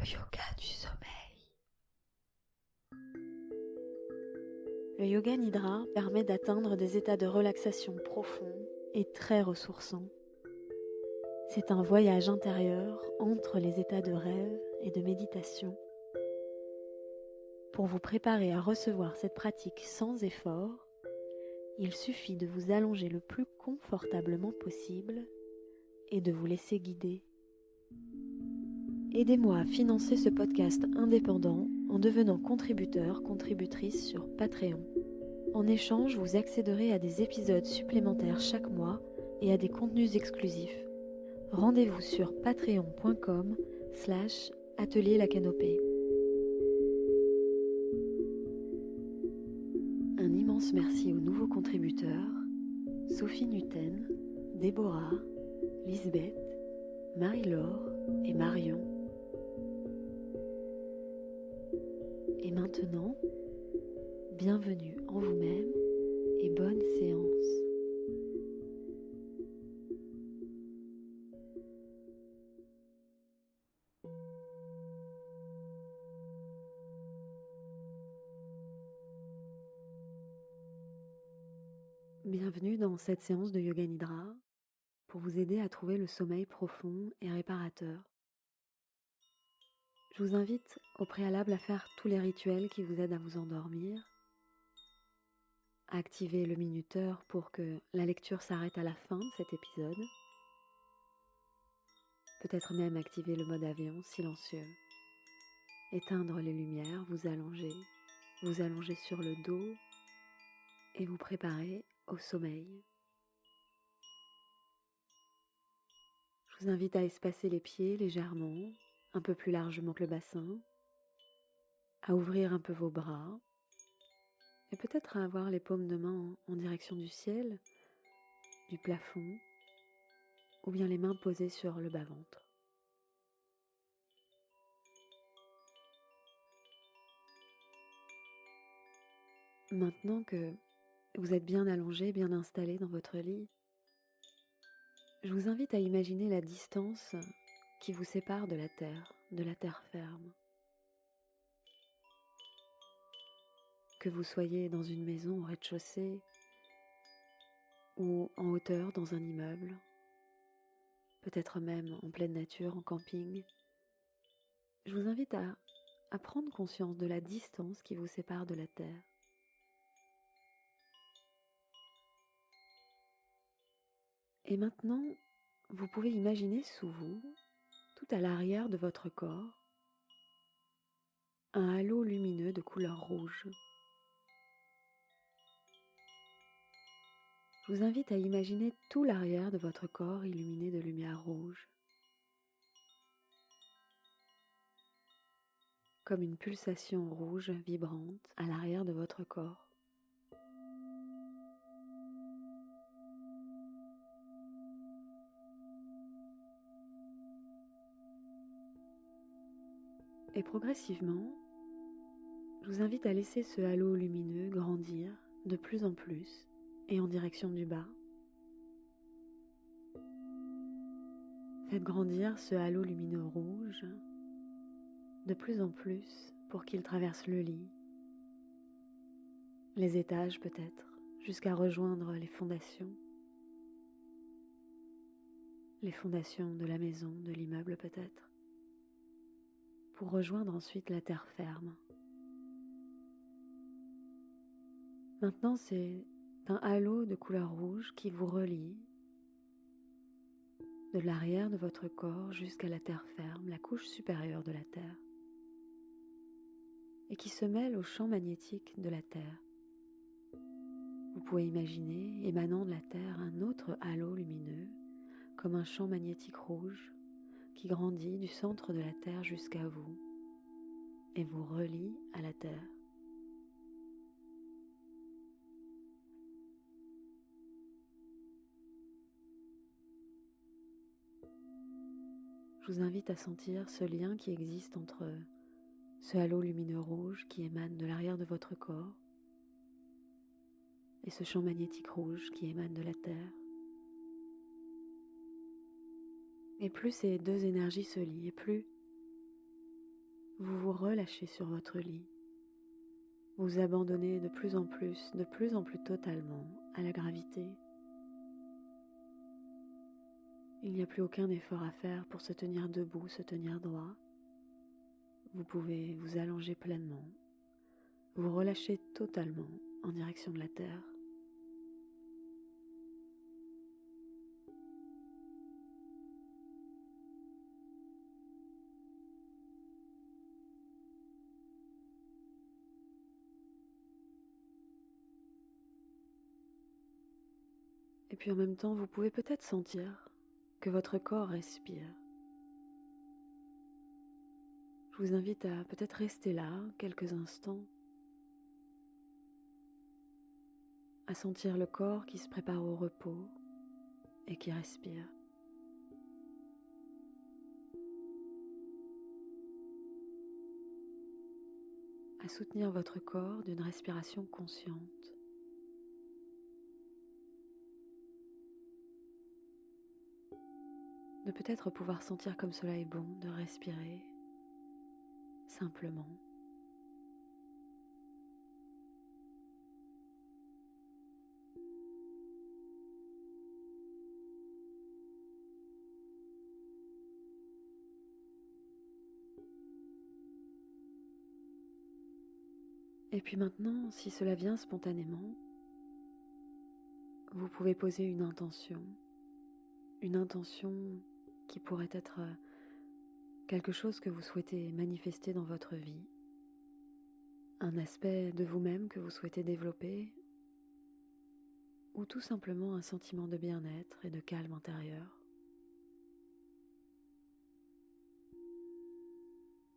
Le yoga du sommeil. Le yoga nidra permet d'atteindre des états de relaxation profonds et très ressourçants. C'est un voyage intérieur entre les états de rêve et de méditation. Pour vous préparer à recevoir cette pratique sans effort, il suffit de vous allonger le plus confortablement possible et de vous laisser guider. Aidez-moi à financer ce podcast indépendant en devenant contributeur/contributrice sur Patreon. En échange, vous accéderez à des épisodes supplémentaires chaque mois et à des contenus exclusifs. Rendez-vous sur patreon.com/atelier la canopée. Un immense merci aux nouveaux contributeurs, Sophie Nuten, Déborah, Lisbeth, Marie-Laure et Marion. Et maintenant, bienvenue en vous-même et bonne séance. Bienvenue dans cette séance de Yoga Nidra pour vous aider à trouver le sommeil profond et réparateur. Je vous invite au préalable à faire tous les rituels qui vous aident à vous endormir, à activer le minuteur pour que la lecture s'arrête à la fin de cet épisode, peut-être même activer le mode avion silencieux, éteindre les lumières, vous allonger sur le dos et vous préparer au sommeil. Je vous invite à espacer les pieds légèrement, un peu plus largement que le bassin, à ouvrir un peu vos bras et peut-être à avoir les paumes de main en direction du ciel, du plafond, ou bien les mains posées sur le bas-ventre. Maintenant que vous êtes bien allongé, bien installé dans votre lit, je vous invite à imaginer la distance qui vous sépare de la terre ferme. Que vous soyez dans une maison au rez-de-chaussée ou en hauteur dans un immeuble, peut-être même en pleine nature, en camping, je vous invite à prendre conscience de la distance qui vous sépare de la terre. Et maintenant, vous pouvez imaginer sous vous, tout à l'arrière de votre corps, un halo lumineux de couleur rouge. Je vous invite à imaginer tout l'arrière de votre corps illuminé de lumière rouge, comme une pulsation rouge vibrante à l'arrière de votre corps. Et progressivement, je vous invite à laisser ce halo lumineux grandir de plus en plus et en direction du bas. Faites grandir ce halo lumineux rouge de plus en plus pour qu'il traverse le lit, les étages peut-être, jusqu'à rejoindre les fondations de la maison, de l'immeuble peut-être, pour rejoindre ensuite la terre ferme. Maintenant, c'est un halo de couleur rouge qui vous relie de l'arrière de votre corps jusqu'à la terre ferme, la couche supérieure de la Terre, et qui se mêle au champ magnétique de la Terre. Vous pouvez imaginer, émanant de la Terre, un autre halo lumineux, comme un champ magnétique rouge, qui grandit du centre de la Terre jusqu'à vous, et vous relie à la Terre. Je vous invite à sentir ce lien qui existe entre ce halo lumineux rouge qui émane de l'arrière de votre corps et ce champ magnétique rouge qui émane de la Terre. Et plus ces deux énergies se lient, et plus vous vous relâchez sur votre lit. Vous abandonnez de plus en plus totalement à la gravité. Il n'y a plus aucun effort à faire pour se tenir debout, se tenir droit. Vous pouvez vous allonger pleinement, vous relâcher totalement en direction de la terre. Et puis en même temps, vous pouvez peut-être sentir que votre corps respire. Je vous invite à peut-être rester là quelques instants, à sentir le corps qui se prépare au repos et qui respire. À soutenir votre corps d'une respiration consciente. De peut-être pouvoir sentir comme cela est bon de respirer simplement. Et puis maintenant, si cela vient spontanément, vous pouvez poser une intention qui pourrait être quelque chose que vous souhaitez manifester dans votre vie, un aspect de vous-même que vous souhaitez développer, ou tout simplement un sentiment de bien-être et de calme intérieur.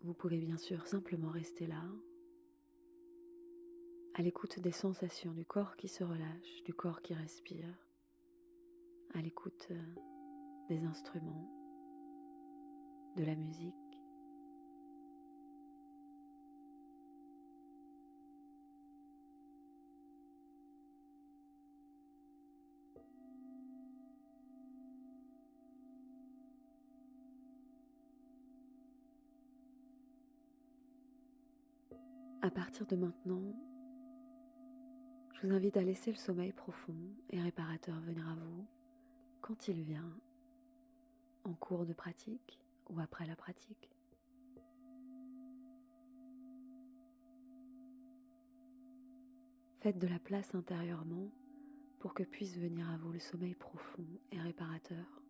Vous pouvez bien sûr simplement rester là, à l'écoute des sensations du corps qui se relâche, du corps qui respire, à l'écoute des instruments, de la musique. À partir de maintenant, je vous invite à laisser le sommeil profond et réparateur venir à vous quand il vient, en cours de pratique ou après la pratique. Faites de la place intérieurement pour que puisse venir à vous le sommeil profond et réparateur.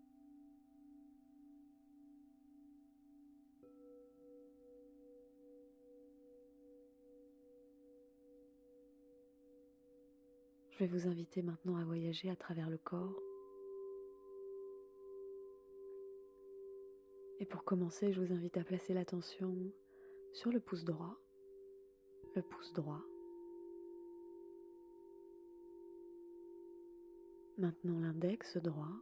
Je vais vous inviter maintenant à voyager à travers le corps. Et pour commencer, je vous invite à placer l'attention sur le pouce droit, maintenant l'index droit,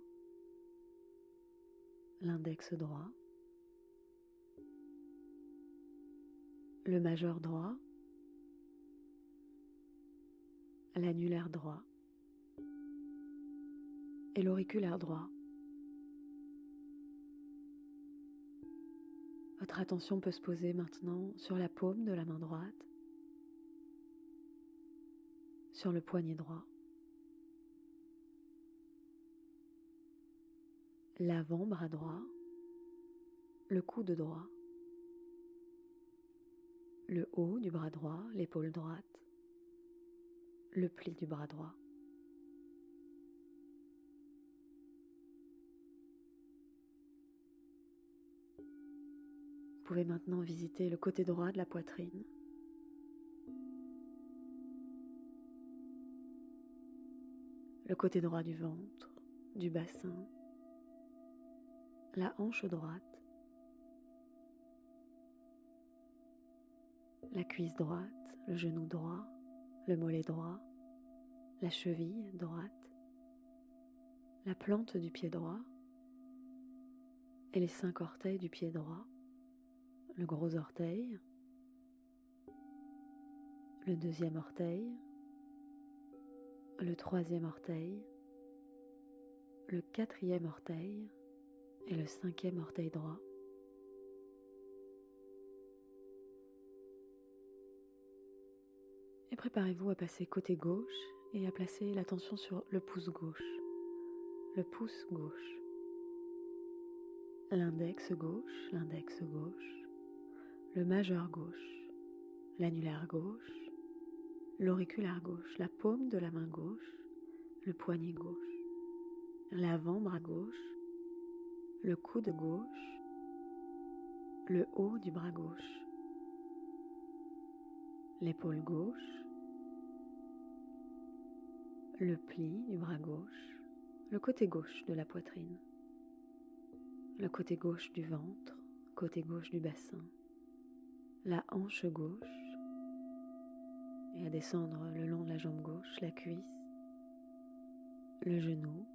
le majeur droit, l'annulaire droit et l'auriculaire droit. Votre attention peut se poser maintenant sur la paume de la main droite, sur le poignet droit, l'avant-bras droit, le coude droit, le haut du bras droit, l'épaule droite, le pli du bras droit. Vous pouvez maintenant visiter le côté droit de la poitrine, le côté droit du ventre, du bassin, la hanche droite, la cuisse droite, le genou droit, le mollet droit, la cheville droite, la plante du pied droit et les 5 orteils du pied droit, le gros orteil, le deuxième orteil, le troisième orteil, le quatrième orteil et le 5e orteil droit. Et préparez-vous à passer côté gauche et à placer l'attention sur le pouce gauche. Le pouce gauche. L'index gauche, le majeur gauche, l'annulaire gauche, l'auriculaire gauche, la paume de la main gauche, le poignet gauche, l'avant-bras gauche, le coude gauche, le haut du bras gauche, l'épaule gauche, le pli du bras gauche, le côté gauche de la poitrine, le côté gauche du ventre, côté gauche du bassin, la hanche gauche, et à descendre le long de la jambe gauche, la cuisse, le genou,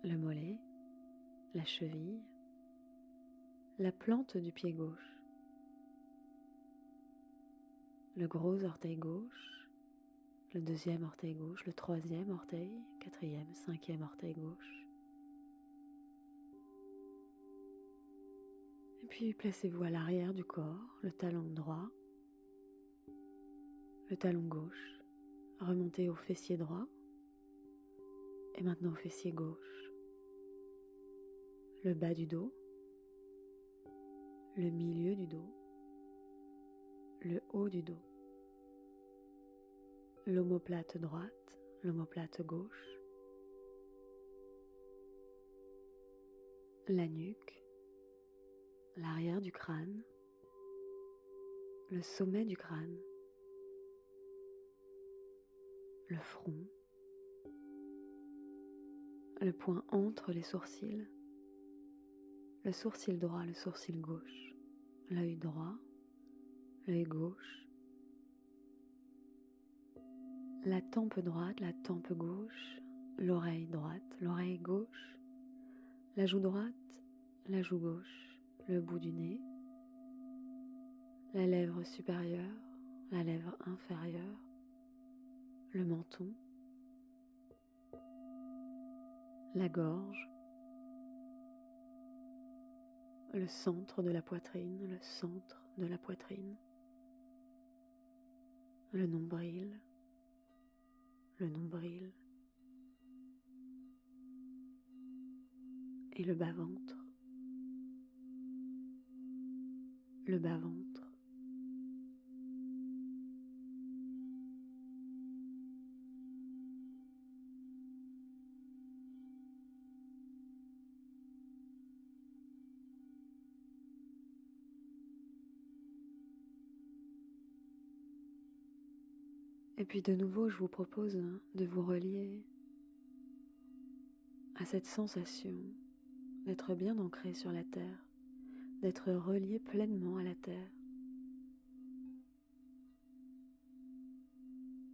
le mollet, la cheville, la plante du pied gauche, le gros orteil gauche, le deuxième orteil gauche, le troisième orteil, quatrième, cinquième orteil gauche. Et puis placez-vous à l'arrière du corps, le talon droit, le talon gauche, remontez au fessier droit et maintenant au fessier gauche, le bas du dos, le milieu du dos, le haut du dos, l'omoplate droite, l'omoplate gauche, la nuque, l'arrière du crâne, le sommet du crâne, le front, le point entre les sourcils, le sourcil droit, le sourcil gauche, l'œil droit, l'œil gauche, la tempe droite, la tempe gauche, l'oreille droite, l'oreille gauche, la joue droite, la joue gauche, le bout du nez, la lèvre supérieure, la lèvre inférieure, le menton, la gorge, le centre de la poitrine, le centre de la poitrine, le nombril, et le bas-ventre, le bas-ventre. Et puis de nouveau, je vous propose de vous relier à cette sensation d'être bien ancré sur la terre, d'être relié pleinement à la terre.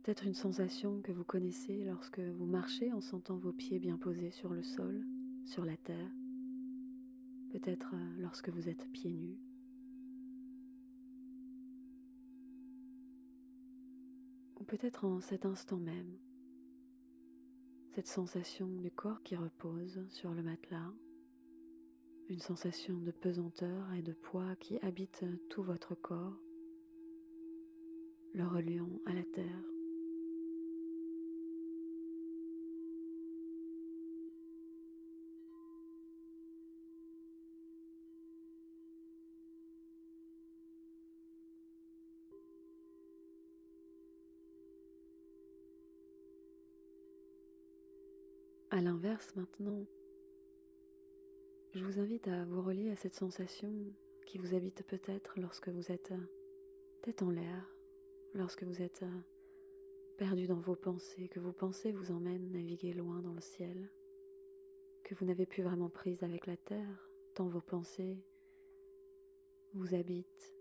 Peut-être une sensation que vous connaissez lorsque vous marchez en sentant vos pieds bien posés sur le sol, sur la terre. Peut-être lorsque vous êtes pieds nus. Ou peut-être en cet instant même, cette sensation du corps qui repose sur le matelas, une sensation de pesanteur et de poids qui habite tout votre corps, le reliant à la terre. À l'inverse maintenant, je vous invite à vous relier à cette sensation qui vous habite peut-être lorsque vous êtes tête en l'air, lorsque vous êtes perdu dans vos pensées, que vos pensées vous emmènent naviguer loin dans le ciel, que vous n'avez plus vraiment prise avec la terre, tant vos pensées vous habitent,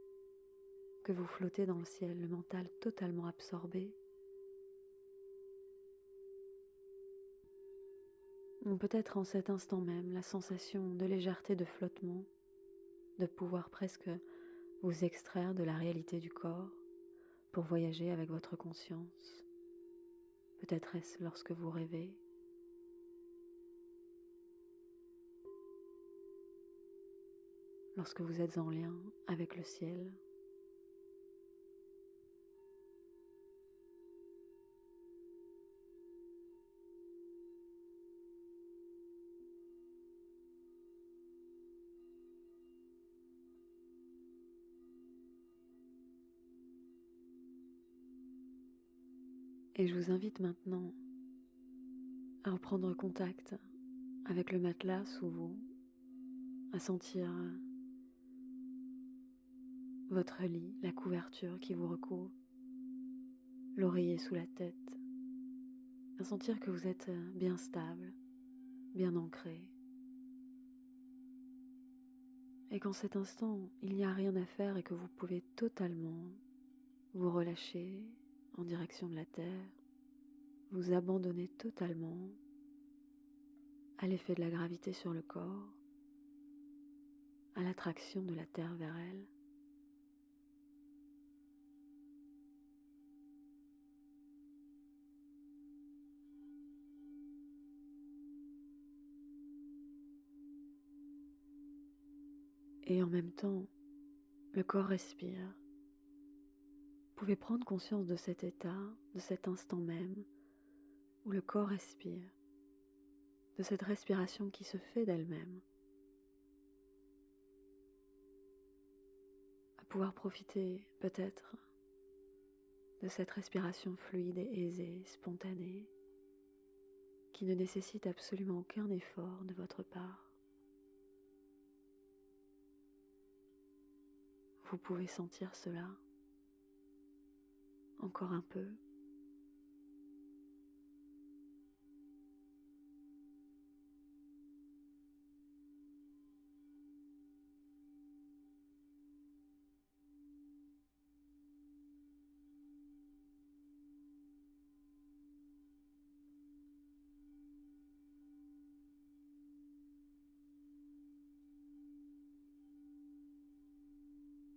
que vous flottez dans le ciel, le mental totalement absorbé. Ou peut-être en cet instant même, la sensation de légèreté de flottement, de pouvoir presque vous extraire de la réalité du corps pour voyager avec votre conscience. Peut-être est-ce lorsque vous rêvez. Lorsque vous êtes en lien avec le ciel. Et je vous invite maintenant à reprendre contact avec le matelas sous vous, à sentir votre lit, la couverture qui vous recouvre, l'oreiller sous la tête, à sentir que vous êtes bien stable, bien ancré. Et qu'en cet instant, il n'y a rien à faire et que vous pouvez totalement vous relâcher en direction de la terre, vous abandonner totalement à l'effet de la gravité sur le corps, à l'attraction de la terre vers elle. Et en même temps, le corps respire. Vous pouvez prendre conscience de cet état, de cet instant même, où le corps respire, de cette respiration qui se fait d'elle-même, à pouvoir profiter peut-être de cette respiration fluide et aisée, spontanée, qui ne nécessite absolument aucun effort de votre part. Vous pouvez sentir cela encore un peu.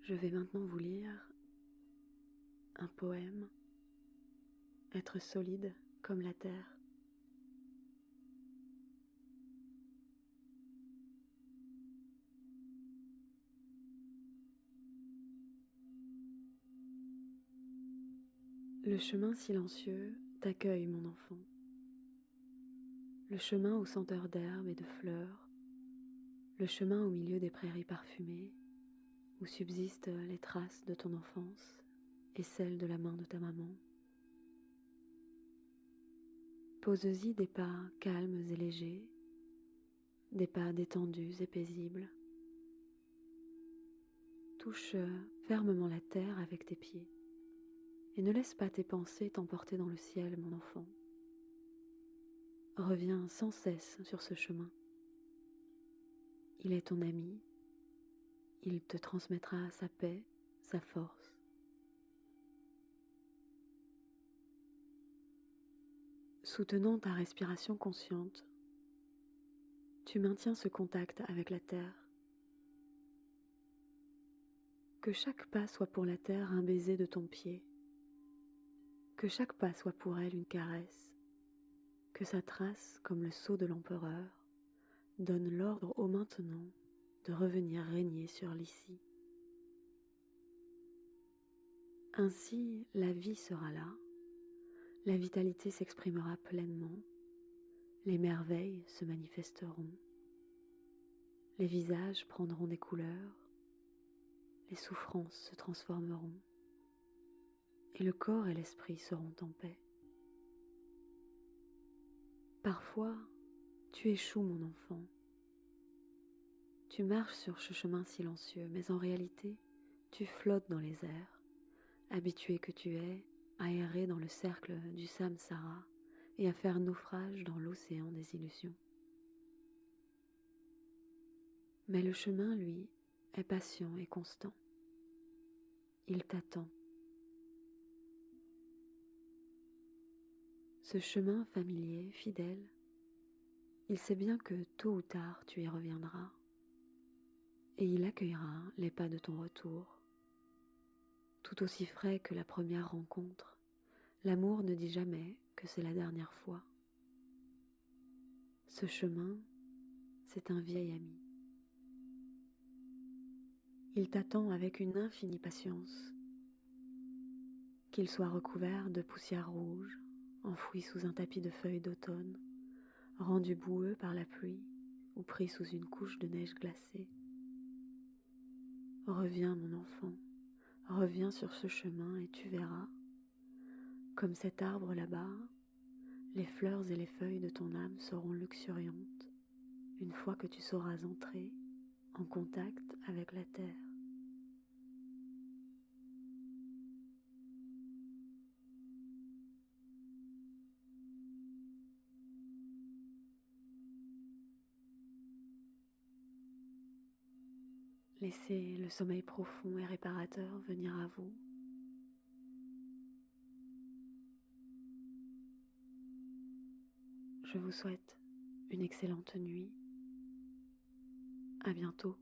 Je vais maintenant vous lire un poème, Être solide comme la terre. Le chemin silencieux t'accueille, mon enfant. Le chemin aux senteurs d'herbes et de fleurs, le chemin au milieu des prairies parfumées, où subsistent les traces de ton enfance et celles de la main de ta maman. Pose-y des pas calmes et légers, des pas détendus et paisibles. Touche fermement la terre avec tes pieds et ne laisse pas tes pensées t'emporter dans le ciel, mon enfant. Reviens sans cesse sur ce chemin. Il est ton ami, il te transmettra sa paix, sa force. Soutenant ta respiration consciente, tu maintiens ce contact avec la terre. Que chaque pas soit pour la terre un baiser de ton pied, que chaque pas soit pour elle une caresse, que sa trace, comme le sceau de l'empereur, donne l'ordre au maintenant de revenir régner sur l'ici. Ainsi, la vie sera là, la vitalité s'exprimera pleinement, les merveilles se manifesteront, les visages prendront des couleurs, les souffrances se transformeront, et le corps et l'esprit seront en paix. Parfois, tu échoues, mon enfant. Tu marches sur ce chemin silencieux, mais en réalité, tu flottes dans les airs, habitué que tu es à errer dans le cercle du samsara et à faire naufrage dans l'océan des illusions. Mais le chemin, lui, est patient et constant. Il t'attend. Ce chemin familier, fidèle, il sait bien que tôt ou tard tu y reviendras, et il accueillera les pas de ton retour. Tout aussi frais que la première rencontre, l'amour ne dit jamais que c'est la dernière fois. Ce chemin, c'est un vieil ami. Il t'attend avec une infinie patience. Qu'il soit recouvert de poussière rouge, enfoui sous un tapis de feuilles d'automne, rendu boueux par la pluie ou pris sous une couche de neige glacée. Reviens, mon enfant, reviens sur ce chemin et tu verras, Comme cet arbre là-bas, les fleurs et les feuilles de ton âme seront luxuriantes une fois que tu sauras entrer en contact avec la terre. Laissez le sommeil profond et réparateur venir à vous. Je vous souhaite une excellente nuit. À bientôt.